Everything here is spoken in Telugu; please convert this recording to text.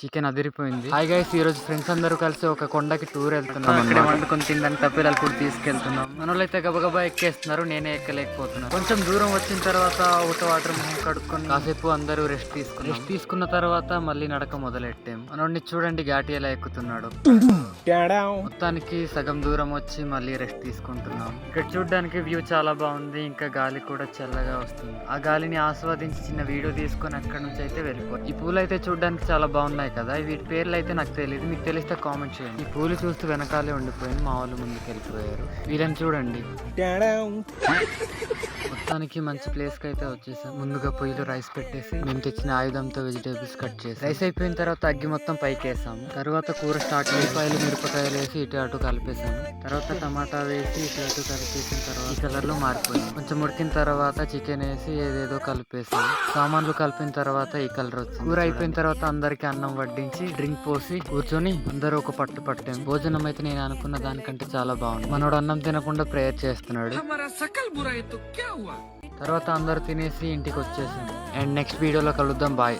చికెన్ అదిరిపోయింది. హాయ్ గైస్, ఈ రోజు ఫ్రెండ్స్ అందరూ కలిసి ఒక కొండకి టూర్ వెళ్తున్నాం. అక్కడే వండుకొని తినడానికి తప్పిదాలు కూడా తీసుకెళ్తున్నాం. మనోళ్ళైతే గబగబా ఎక్కేస్తున్నారు, నేనే ఎక్కలేకపోతున్నాను. కొంచెం దూరం వచ్చిన తర్వాత ఊట వాటర్ మొహం కడుక్కొని కాసేపు అందరూ రెస్ట్ తీసుకున్న తర్వాత మళ్ళీ నడక మొదలెట్టాం. మనోడిని చూడండి ఘాటి ఎలా ఎక్కుతున్నాడు. మొత్తానికి సగం దూరం వచ్చి మళ్ళీ రెస్ట్ తీసుకుంటున్నాం. ఇక్కడ చూడడానికి వ్యూ చాలా బాగుంది, ఇంకా గాలి కూడా చల్లగా వస్తుంది. ఆ గాలిని ఆస్వాదించి చిన్న వీడియో తీసుకొని అక్కడ నుంచి అయితే వెళ్ళిపోయి. ఈ పూలు అయితే చూడడానికి చాలా బాగున్నాయి కదా, వీటి పేర్లు అయితే నాకు తెలియదు, మీకు తెలిస్తే కామెంట్ చేయండి. ఈ పూలు చూస్తూ వెనకాలే ఉండిపోయింది, మా వాళ్ళు ముందుకు వెళ్ళిపోయారు. వీళ్ళని చూడండి. మొత్తానికి మంచి ప్లేస్ కి అయితే వచ్చేసాం. ముందుగా పొయ్యిలో రైస్ పెట్టేసి మేము తెచ్చిన ఆయుధంతో వెజిటేబుల్స్ కట్ చేసి రైస్ అయిపోయిన తర్వాత అగ్గి మొత్తం పైకి వేసాము. తర్వాత కూర స్టార్ట్ ఉల్లిపాయలు మిరపకాయలు వేసి ఇటు అటు కలిపేసాము. తర్వాత టమాటా వేసి ఇటు అటు కలిపేసిన తర్వాత ఈ కలర్ లో మారిపోయింది. కొంచెం ఉడికిన తర్వాత చికెన్ వేసి ఏదేదో కలిపేసాము. సామాన్లు కలిపిన తర్వాత ఈ కలర్ వచ్చింది. కూర అయిపోయిన తర్వాత అందరికి అన్నం వడ్డించి డ్రింక్ పోసి కూర్చొని అందరూ ఒక పట్టు పట్టాము. భోజనం అయితే నేను అనుకున్న దానికంటే చాలా బాగుంది. మనోడు అన్నం తినకుండా ప్రేయర్ చేస్తున్నాడు. తర్వాత అందరూ తినేసి ఇంటికి వచ్చేసింది. అండ్ నెక్స్ట్ వీడియోలో కలుద్దాం. బాయ్.